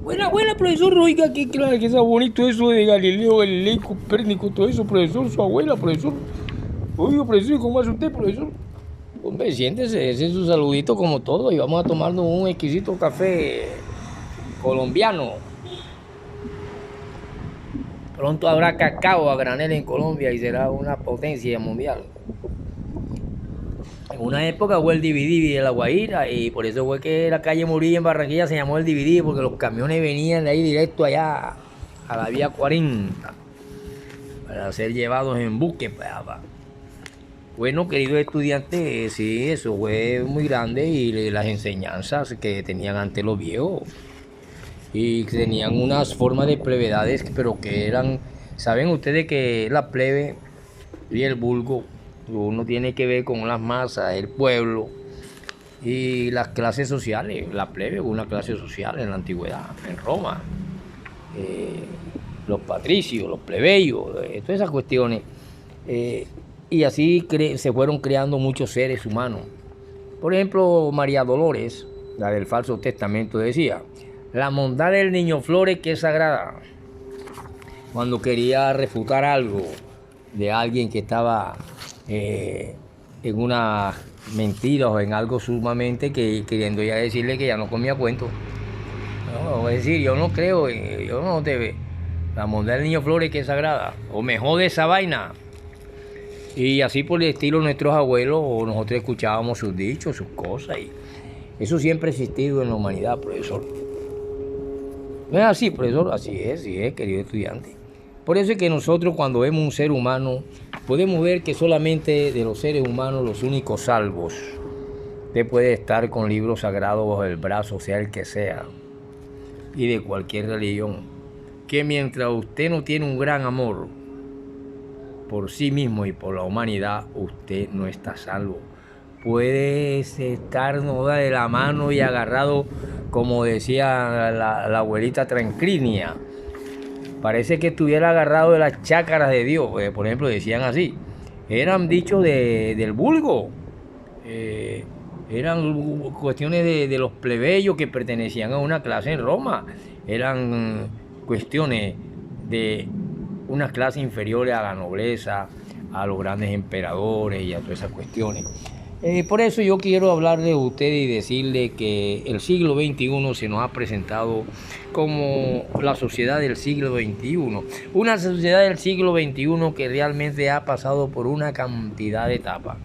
Buena, profesor. Oiga, qué claro, que está bonito eso de Galileo, Galilei, Copérnico, todo eso, profesor. Su abuela, profesor. Oiga, profesor, ¿cómo hace usted, profesor? Hombre, siéntese, ese es su saludito como todo y vamos a tomarnos un exquisito café colombiano. Pronto habrá cacao a granel en Colombia y será una potencia mundial. En una época fue el Dividí de La Guajira y por eso fue que la calle Murillo en Barranquilla se llamó el Dividí, porque los camiones venían de ahí directo allá a la vía 40 para ser llevados en buque. Bueno, queridos estudiantes, sí, eso fue muy grande y las enseñanzas que tenían antes los viejos. Y tenían unas formas de plevedades, pero que eran, ¿saben ustedes que la plebe y el vulgo, uno tiene que ver con las masas, el pueblo y las clases sociales? La plebe fue una clase social en la antigüedad, en Roma. Los patricios, los plebeyos, todas esas cuestiones. Y así se fueron creando muchos seres humanos. Por ejemplo, María Dolores, la del Falso Testamento, decía: la bondad del niño Flores, que es sagrada. Cuando quería refutar algo de alguien que estaba en una mentira o en algo sumamente que queriendo ya decirle que ya no comía cuento. No, es decir, yo no creo, yo no te ve. La bondad del niño Flores, que es sagrada. O me jode esa vaina. Y así por el estilo nuestros abuelos, o nosotros escuchábamos sus dichos, sus cosas. Y eso siempre ha existido en la humanidad, profesor. No es así, profesor, así es, querido estudiante. Por eso es que nosotros cuando vemos un ser humano, podemos ver que solamente de los seres humanos los únicos salvos. Usted puede estar con libros sagrados bajo el brazo, sea el que sea, y de cualquier religión, que mientras usted no tiene un gran amor por sí mismo y por la humanidad, usted no está salvo. Puede estar de la mano y agarrado, como decía la abuelita Trancrinia. Parece que estuviera agarrado de las chácaras de Dios. Por ejemplo, decían así. Eran dichos del vulgo. Eran cuestiones de los plebeyos que pertenecían a una clase en Roma. Eran cuestiones de unas clases inferiores a la nobleza, a los grandes emperadores y a todas esas cuestiones. Por eso yo quiero hablarle a ustedes y decirle que el siglo XXI se nos ha presentado como la sociedad del siglo XXI. Una sociedad del siglo XXI que realmente ha pasado por una cantidad de etapas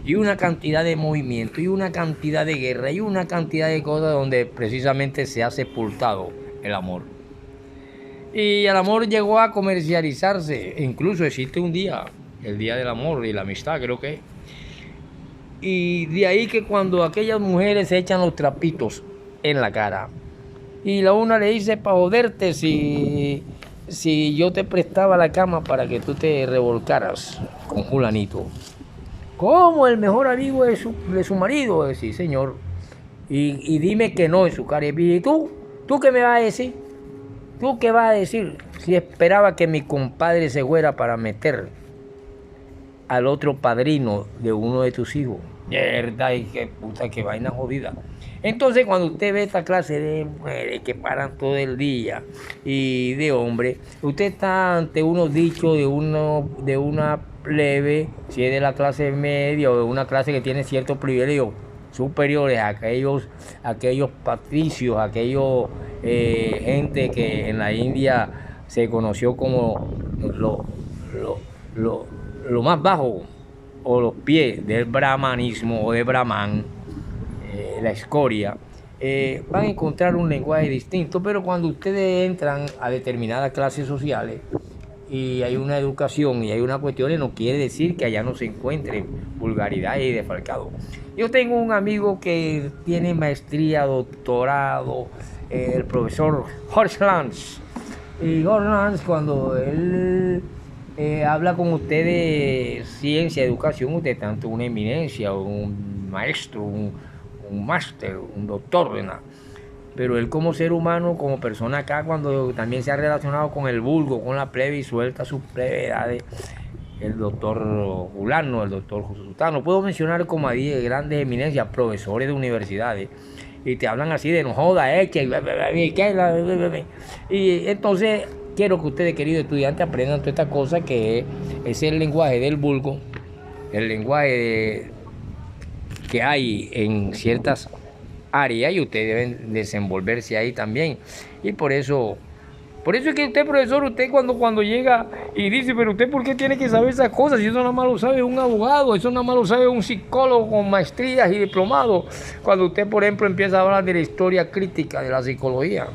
y una cantidad de movimientos y una cantidad de guerra y una cantidad de cosas donde precisamente se ha sepultado el amor. Y el amor llegó a comercializarse. Incluso existe un día, el Día del Amor y la Amistad, creo que es. Y de ahí que cuando aquellas mujeres se echan los trapitos en la cara y la una le dice: para joderte, si yo te prestaba la cama para que tú te revolcaras con fulanito. ¿Cómo? ¿El mejor amigo de su marido? Sí, señor. Y dime que no en su cara. ¿Y tú? ¿Tú qué me vas a decir? ¿Tú qué vas a decir si esperaba que mi compadre se fuera para meter al otro padrino de uno de tus hijos? Verdad, y qué puta, qué vaina jodida. Entonces, cuando usted ve esta clase de mujeres que paran todo el día y de hombres, usted está ante unos dichos de una plebe, si es de la clase media o de una clase que tiene ciertos privilegios superiores a aquellos patricios, aquellos gente que en la India se conoció como lo más bajo, o los pies del brahmanismo o de Brahman, la escoria, van a encontrar un lenguaje distinto. Pero cuando ustedes entran a determinadas clases sociales y hay una educación y hay una cuestión, no quiere decir que allá no se encuentren vulgaridades y desfalcados. Yo tengo un amigo que tiene maestría, doctorado, el profesor Jorge Lanz. Y Jorge Lanz, cuando él habla con usted de ciencia, educación, usted es tanto una eminencia, un maestro, un máster, un doctor, ¿verdad? Pero él como ser humano, como persona acá, cuando también se ha relacionado con el vulgo, con la plebe y suelta sus plevedades, el doctor Fulano, el doctor Sutano, puedo mencionar como a 10 grandes eminencias, profesores de universidades, y te hablan así de no joda, eche, y entonces quiero que ustedes, queridos estudiantes, aprendan toda esta cosa que es el lenguaje del vulgo, el lenguaje que hay en ciertas áreas y ustedes deben desenvolverse ahí también. Y por eso es que usted, profesor, usted cuando llega y dice, pero usted ¿por qué tiene que saber esas cosas? Si eso nada más lo sabe un abogado, eso nada más lo sabe un psicólogo con maestrías y diplomados. Cuando usted, por ejemplo, empieza a hablar de la historia crítica de la psicología,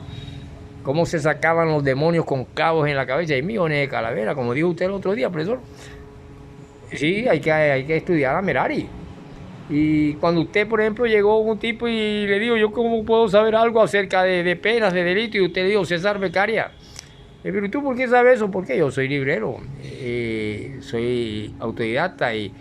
cómo se sacaban los demonios con cabos en la cabeza y millones de calaveras, como dijo usted el otro día, profesor. Sí, hay que estudiar a Merari. Y cuando usted, por ejemplo, llegó un tipo y le dijo, ¿yo cómo puedo saber algo acerca de penas, de delitos? Y usted le dijo, César Beccaria. Pero ¿tú por qué sabes eso? Porque yo soy librero, soy autodidacta y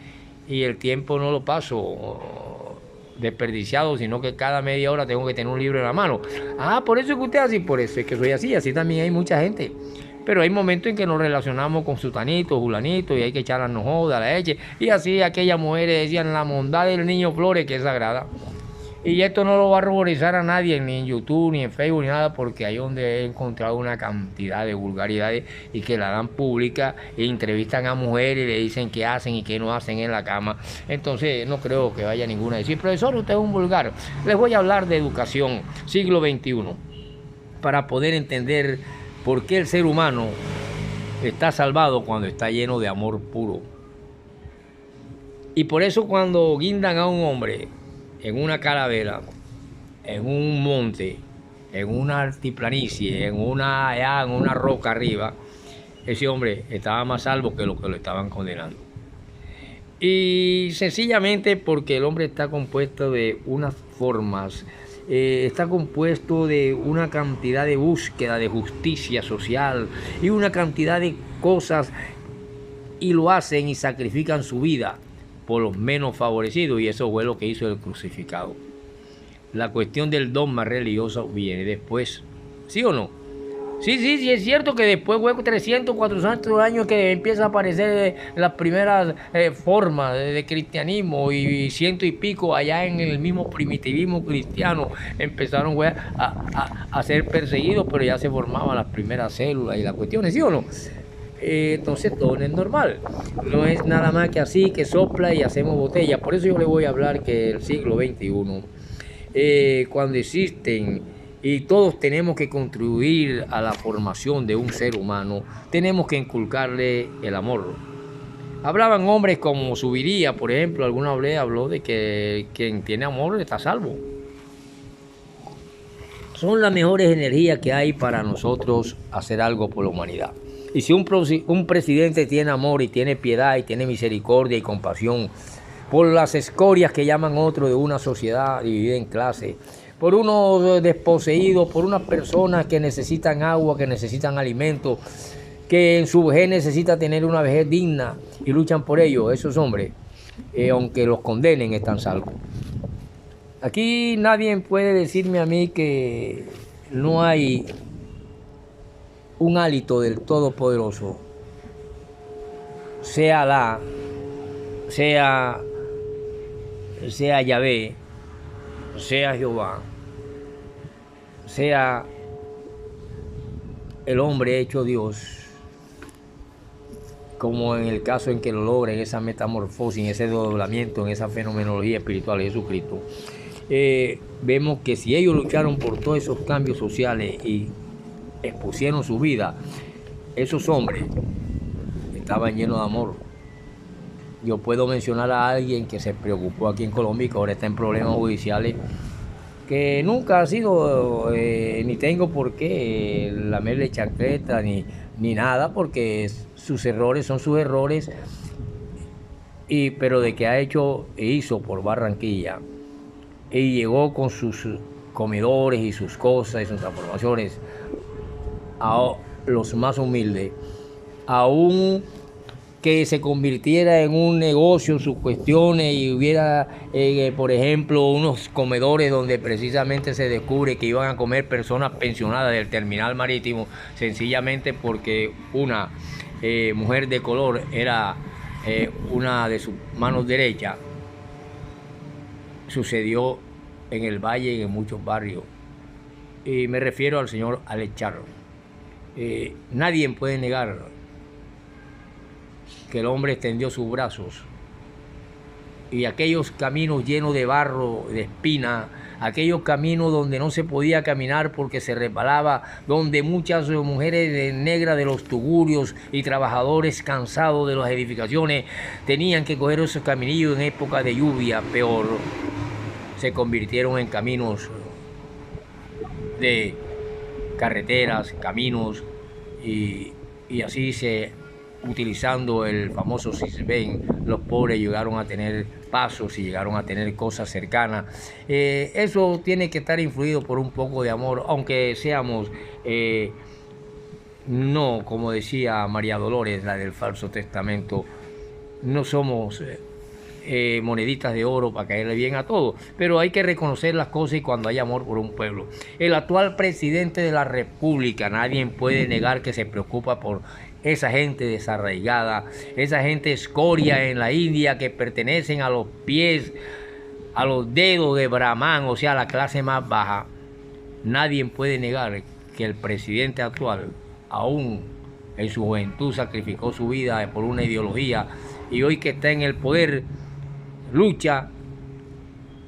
el tiempo no lo paso desperdiciado, sino que cada media hora tengo que tener un libro en la mano. Ah, por eso es que usted es así, por eso es que soy así, así también hay mucha gente. Pero hay momentos en que nos relacionamos con sutanito, julanito, y hay que echarlas no joda, la leche. Y así aquellas mujeres decían, la bondad del niño Flores, que es sagrada. Y esto no lo va a ruborizar a nadie, ni en YouTube, ni en Facebook, ni nada, porque ahí donde he encontrado una cantidad de vulgaridades y que la dan pública, e entrevistan a mujeres y le dicen qué hacen y qué no hacen en la cama. Entonces no creo que vaya ninguna a decir, profesor, usted es un vulgar. Les voy a hablar de educación, siglo XXI, para poder entender por qué el ser humano está salvado cuando está lleno de amor puro. Y por eso cuando guindan a un hombre en una calavera, en un monte, en una altiplanicie, en una roca arriba, ese hombre estaba más salvo que los que lo estaban condenando. Y sencillamente porque el hombre está compuesto de unas formas, está compuesto de una cantidad de búsqueda de justicia social y una cantidad de cosas, y lo hacen y sacrifican su vida por los menos favorecidos, y eso fue lo que hizo el crucificado. La cuestión del dogma religioso viene después, ¿sí o no? Sí, es cierto que después, 300, 400 años que empieza a aparecer las primeras formas de cristianismo, y ciento y pico allá en el mismo primitivismo cristiano empezaron a ser perseguidos, pero ya se formaban las primeras células y las cuestiones, ¿sí o no? Entonces todo no es normal, no es nada más que así, que sopla y hacemos botella. Por eso yo le voy a hablar que el siglo XXI, cuando existen y todos tenemos que contribuir a la formación de un ser humano, tenemos que inculcarle el amor. Hablaban hombres como Subiría, por ejemplo, alguna vez habló de que quien tiene amor está salvo. Son las mejores energías que hay para nosotros hacer algo por la humanidad. Y si un presidente tiene amor y tiene piedad y tiene misericordia y compasión por las escorias que llaman otros de una sociedad dividida en clases, por unos desposeídos, por unas personas que necesitan agua, que necesitan alimento, que en su vejez necesita tener una vejez digna y luchan por ello, esos hombres, aunque los condenen, están salvos. Aquí nadie puede decirme a mí que no hay un hálito del Todopoderoso, sea Alá, sea Yahvé, sea Jehová, sea el hombre hecho Dios, como en el caso en que lo logra, en esa metamorfosis, en ese doblamiento, en esa fenomenología espiritual de Jesucristo. Vemos que si ellos lucharon por todos esos cambios sociales y expusieron su vida, esos hombres estaban llenos de amor. Yo puedo mencionar a alguien que se preocupó aquí en Colombia y que ahora está en problemas judiciales, que nunca ha sido, ni tengo por qué lamerle chancleta ni nada, porque sus errores son sus errores, pero de que ha hecho e hizo por Barranquilla, y llegó con sus comedores y sus cosas y sus transformaciones a los más humildes, aún que se convirtiera en un negocio sus cuestiones y hubiera, por ejemplo, unos comedores donde precisamente se descubre que iban a comer personas pensionadas del terminal marítimo, sencillamente porque una mujer de color era una de sus manos derechas. Sucedió en el valle y en muchos barrios. Y me refiero al señor Alex Charro. Nadie puede negar que el hombre extendió sus brazos y aquellos caminos llenos de barro, de espina, aquellos caminos donde no se podía caminar porque se resbalaba, donde muchas mujeres negras de los tugurios y trabajadores cansados de las edificaciones tenían que coger esos caminillos en época de lluvia, peor, se convirtieron en caminos de carreteras, caminos, y así utilizando el famoso Sisbén, los pobres llegaron a tener pasos y llegaron a tener cosas cercanas. Eso tiene que estar influido por un poco de amor, aunque seamos, no, como decía María Dolores, la del Falso Testamento, no somos moneditas de oro para caerle bien a todos, pero hay que reconocer las cosas y cuando hay amor por un pueblo. El actual presidente de la República, nadie puede negar que se preocupa por esa gente desarraigada, esa gente escoria en la India que pertenecen a los pies, a los dedos de Brahman, o sea, la clase más baja. Nadie puede negar que el presidente actual, aún en su juventud, sacrificó su vida por una ideología y hoy que está en el poder, lucha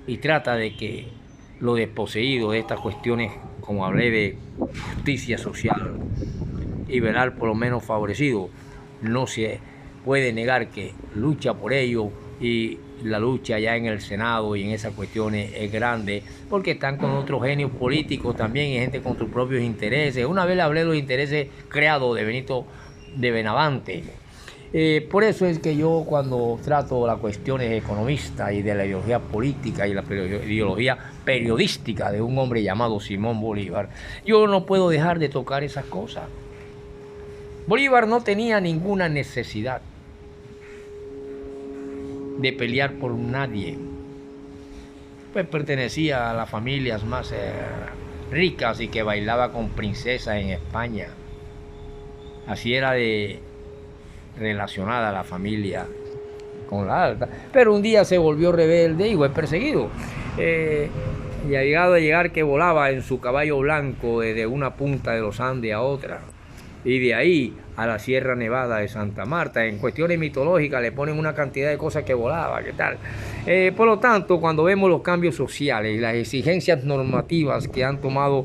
y trata de que lo desposeído de estas cuestiones, como hablé de justicia social y velar por lo menos favorecido, no se puede negar que lucha por ello, y la lucha ya en el Senado y en esas cuestiones es grande porque están con otros genios políticos también y gente con sus propios intereses. Una vez le hablé de los intereses creados de Benito de Benavente. Por eso es que yo cuando trato las cuestiones economistas y de la ideología política y la ideología periodística de un hombre llamado Simón Bolívar, yo no puedo dejar de tocar esas cosas. Bolívar no tenía ninguna necesidad de pelear por nadie, pues pertenecía a las familias más ricas y que bailaba con princesas en España. Así era de relacionada la familia con la alta, pero un día se volvió rebelde y fue perseguido. Y ha llegado a llegar que volaba en su caballo blanco desde una punta de los Andes a otra, y de ahí a la Sierra Nevada de Santa Marta. En cuestiones mitológicas le ponen una cantidad de cosas que volaba, ¿qué tal? Por lo tanto, cuando vemos los cambios sociales y las exigencias normativas que han tomado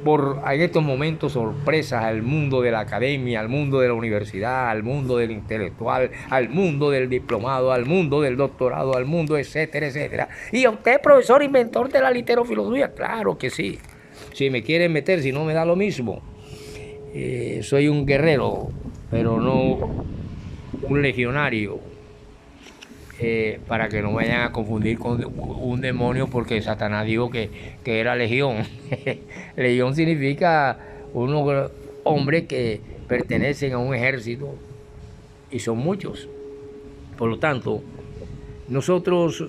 en estos momentos sorpresas al mundo de la academia, al mundo de la universidad, al mundo del intelectual, al mundo del diplomado, al mundo del doctorado, al mundo, etcétera, etcétera. Y a usted, profesor inventor de la literofilosofía, claro que sí. Si me quieren meter, si no me da lo mismo. Soy un guerrero, pero no un legionario, para que no vayan a confundir con un demonio, porque Satanás dijo que era legión. Legión significa unos hombres que pertenecen a un ejército y son muchos. Por lo tanto, nosotros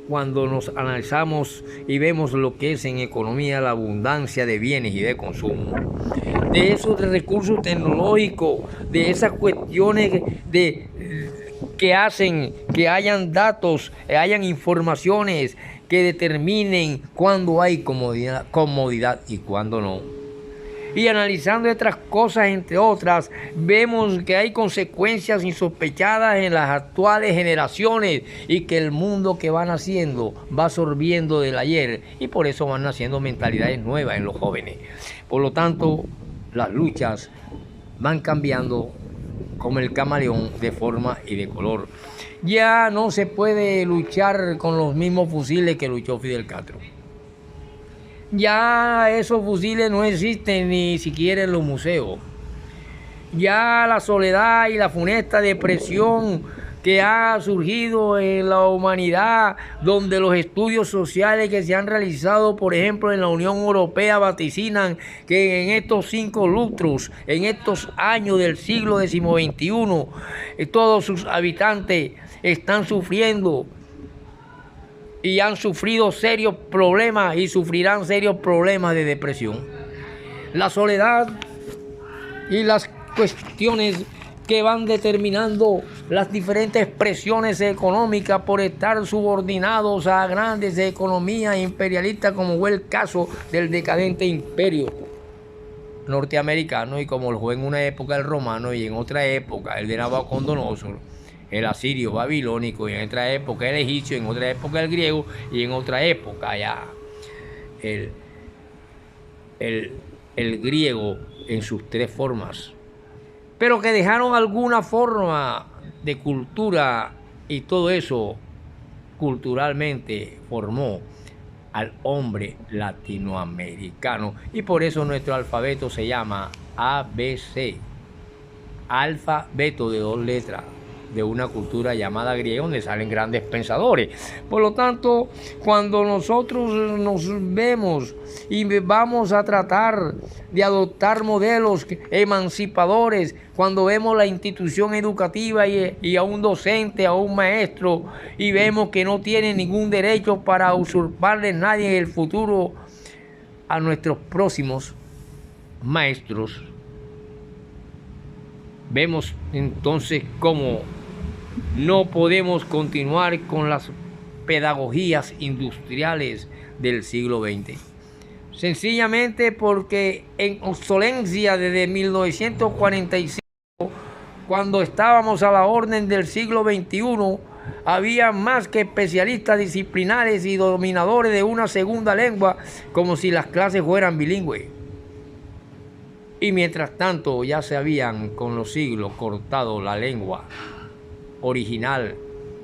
cuando nos analizamos y vemos lo que es en economía la abundancia de bienes y de consumo, de esos recursos tecnológicos, de esas cuestiones que hacen que hayan datos, hayan informaciones que determinen cuándo hay comodidad y cuándo no. Y analizando otras cosas, entre otras, vemos que hay consecuencias insospechadas en las actuales generaciones y que el mundo que va naciendo va absorbiendo del ayer, y por eso van naciendo mentalidades nuevas en los jóvenes. Por lo tanto, las luchas van cambiando como el camaleón de forma y de color. Ya no se puede luchar con los mismos fusiles que luchó Fidel Castro. Ya esos fusiles no existen ni siquiera en los museos. Ya la soledad y la funesta depresión que ha surgido en la humanidad, donde los estudios sociales que se han realizado, por ejemplo, en la Unión Europea, vaticinan que en estos 5 lustros, en estos años del siglo XXI, todos sus habitantes están sufriendo y han sufrido serios problemas y sufrirán serios problemas de depresión. La soledad y las cuestiones que van determinando las diferentes presiones económicas por estar subordinados a grandes economías imperialistas, como fue el caso del decadente imperio norteamericano, y como lo fue en una época el romano y en otra época el de Nabucodonosor, el asirio babilónico, y en otra época el egipcio, en otra época el griego, y en otra época ya el griego en sus tres formas, pero que dejaron alguna forma de cultura, y todo eso culturalmente formó al hombre latinoamericano, y por eso nuestro alfabeto se llama ABC, alfabeto de 2 letras, de una cultura llamada griega, donde salen grandes pensadores. Por lo tanto, cuando nosotros nos vemos y vamos a tratar de adoptar modelos emancipadores, cuando vemos la institución educativa y a un docente, a un maestro, y vemos que no tiene ningún derecho para usurparle nadie en el futuro a nuestros próximos maestros, vemos entonces cómo no podemos continuar con las pedagogías industriales del siglo XX. Sencillamente porque en obsolencia desde 1945, cuando estábamos a la orden del siglo XXI, había más que especialistas disciplinares y dominadores de una segunda lengua, como si las clases fueran bilingües. Y mientras tanto ya se habían con los siglos cortado la lengua original,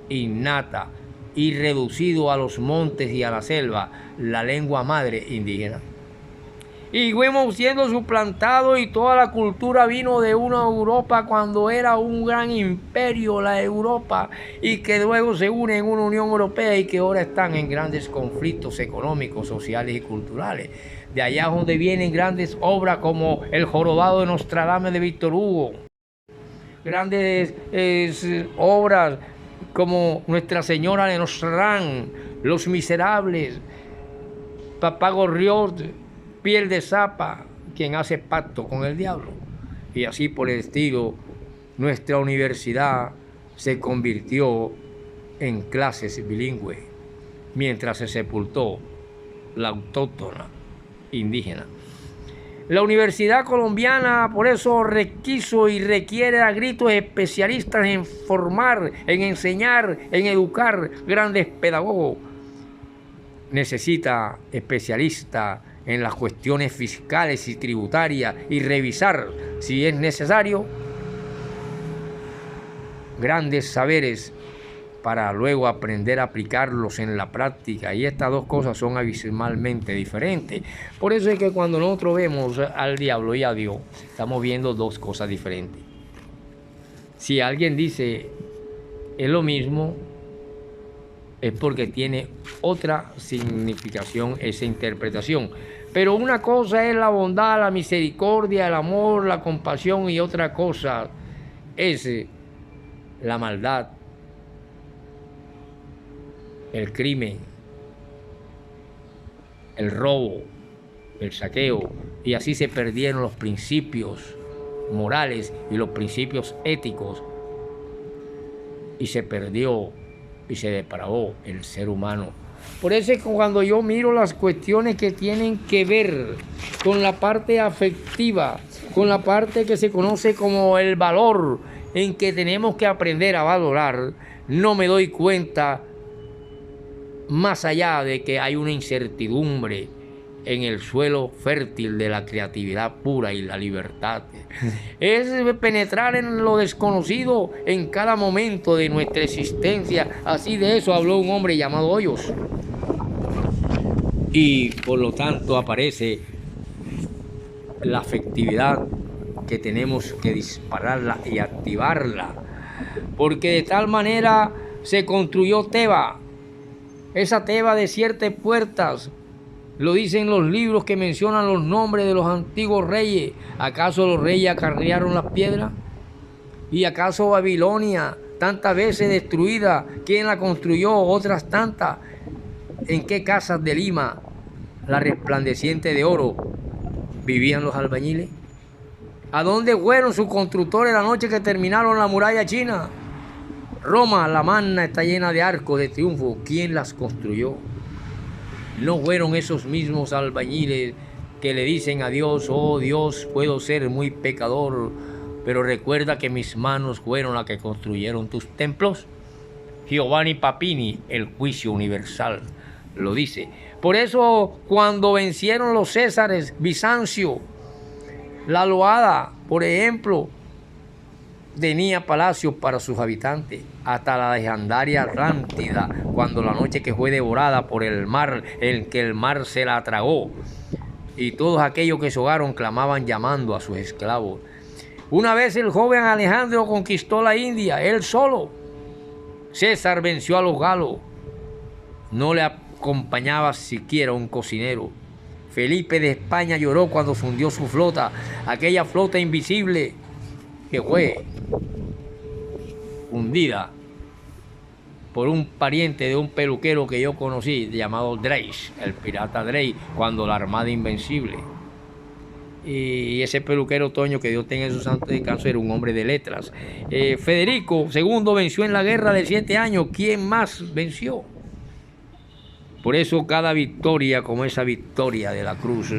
innata, y reducido a los montes y a la selva la lengua madre indígena. Y fuimos siendo suplantados, y toda la cultura vino de una Europa cuando era un gran imperio la Europa, y que luego se une en una Unión Europea, y que ahora están en grandes conflictos económicos, sociales y culturales. De allá donde vienen grandes obras como El jorobado de Nostradame de Víctor Hugo, grandes obras como Nuestra Señora de Nostrán, Los Miserables, Papá Gorriot, Piel de Zapa, quien hace pacto con el diablo, y así por el estilo. Nuestra universidad se convirtió en clases bilingües, mientras se sepultó la autóctona indígena. La Universidad Colombiana por eso requiso y requiere a gritos especialistas en formar, en enseñar, en educar grandes pedagogos. Necesita especialistas en las cuestiones fiscales y tributarias, y revisar, si es necesario, grandes saberes para luego aprender a aplicarlos en la práctica. Y estas dos cosas son abismalmente diferentes. Por eso es que cuando nosotros vemos al diablo y a Dios, estamos viendo dos cosas diferentes. Si alguien dice es lo mismo, es porque tiene otra significación esa interpretación. Pero una cosa es la bondad, la misericordia, el amor, la compasión, y otra cosa es la maldad, el crimen, el robo, el saqueo, y así se perdieron los principios morales y los principios éticos, y se perdió y se depravó el ser humano. Por eso es que cuando yo miro las cuestiones que tienen que ver con la parte afectiva, con la parte que se conoce como el valor, en que tenemos que aprender a valorar, no me doy cuenta, más allá de que hay una incertidumbre en el suelo fértil de la creatividad pura y la libertad. Es penetrar en lo desconocido en cada momento de nuestra existencia. Así de eso habló un hombre llamado Hoyos. Y por lo tanto aparece la afectividad, que tenemos que dispararla y activarla, porque de tal manera se construyó Teba. Esa Teba de 7 puertas, lo dicen los libros que mencionan los nombres de los antiguos reyes. ¿Acaso los reyes acarrearon las piedras? ¿Y acaso Babilonia, tantas veces destruida, quién la construyó? Otras tantas. ¿En qué casas de Lima, la resplandeciente de oro, vivían los albañiles? ¿A dónde fueron sus constructores la noche que terminaron la muralla china? Roma, la magna, está llena de arcos de triunfo. ¿Quién las construyó? ¿No fueron esos mismos albañiles que le dicen a Dios: oh Dios, puedo ser muy pecador, pero recuerda que mis manos fueron las que construyeron tus templos? Giovanni Papini, El juicio universal, lo dice. Por eso, cuando vencieron los Césares, Bizancio, la Loada, por ejemplo, tenía palacios para sus habitantes, hasta la legendaria Atlántida, cuando la noche que fue devorada por el mar, en que el mar se la tragó, y todos aquellos que se ahogaron clamaban llamando a sus esclavos. Una vez el joven Alejandro conquistó la India, él solo. César venció a los galos, no le acompañaba siquiera un cocinero. Felipe de España lloró cuando se hundió su flota, aquella flota invisible que fue hundida por un pariente de un peluquero que yo conocí, llamado Drake, el pirata Drake, cuando la Armada Invencible. Y ese peluquero, Toño, que Dios tenga en su santo descanso, era un hombre de letras. Federico II venció en la guerra de 7 años. ¿Quién más venció? Por eso cada victoria, como esa victoria de la cruz,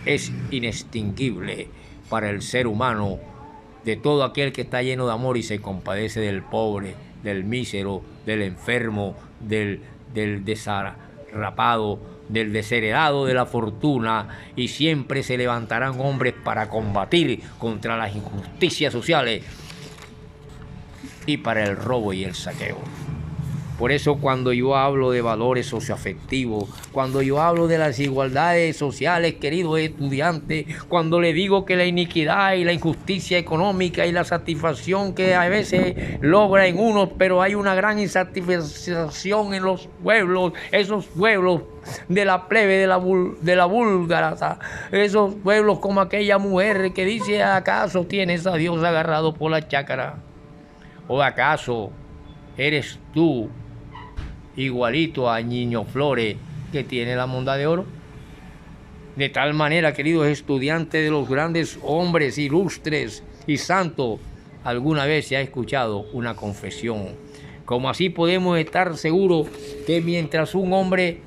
es inextinguible para el ser humano, de todo aquel que está lleno de amor y se compadece del pobre, del mísero, del enfermo, del desarrapado, del desheredado de la fortuna, y siempre se levantarán hombres para combatir contra las injusticias sociales y para el robo y el saqueo. Por eso cuando yo hablo de valores socioafectivos, cuando yo hablo de las desigualdades sociales, queridos estudiantes, cuando le digo que la iniquidad y la injusticia económica y la satisfacción que a veces logra en unos, pero hay una gran insatisfacción en los pueblos, esos pueblos de la plebe, de la búlgara, esos pueblos como aquella mujer que dice: ¿acaso tienes a Dios agarrado por la chácara? ¿O acaso eres tú igualito a Niño Flores, que tiene la monda de oro? De tal manera, queridos estudiantes de los grandes hombres ilustres y santos, alguna vez se ha escuchado una confesión. Como así podemos estar seguros que mientras un hombre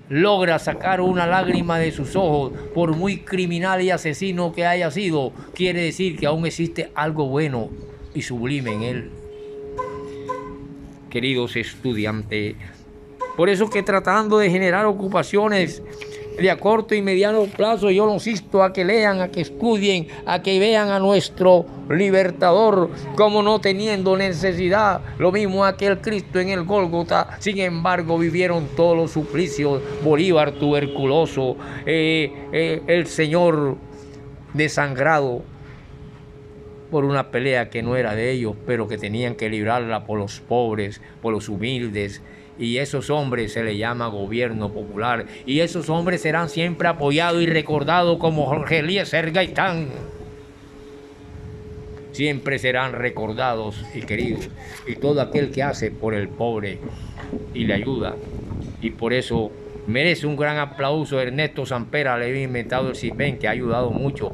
logra sacar una lágrima de sus ojos, por muy criminal y asesino que haya sido, quiere decir que aún existe algo bueno y sublime en él. Queridos estudiantes, por eso que tratando de generar ocupaciones de a corto y mediano plazo, yo los insto a que lean, a que estudien, a que vean a nuestro libertador como no teniendo necesidad, lo mismo aquel Cristo en el Gólgota. Sin embargo, vivieron todos los suplicios: Bolívar tuberculoso, el Señor desangrado por una pelea que no era de ellos, pero que tenían que librarla por los pobres, por los humildes. Y esos hombres se les llama gobierno popular. Y esos hombres serán siempre apoyados y recordados como Jorge Eliezer Gaitán. Siempre serán recordados y queridos. Y todo aquel que hace por el pobre y le ayuda. Y por eso merece un gran aplauso Ernesto Sampera, le había inventado el CISBEN, que ha ayudado mucho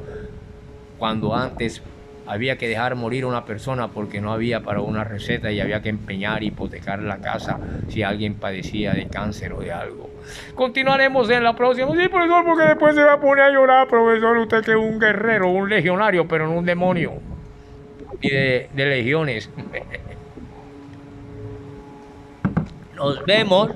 cuando antes había que dejar morir a una persona porque no había para una receta y había que empeñar y hipotecar la casa si alguien padecía de cáncer o de algo. Continuaremos en la próxima. Sí, profesor, porque después se va a poner a llorar, profesor. Usted que es un guerrero, un legionario, pero no un demonio. Y de legiones. Nos vemos.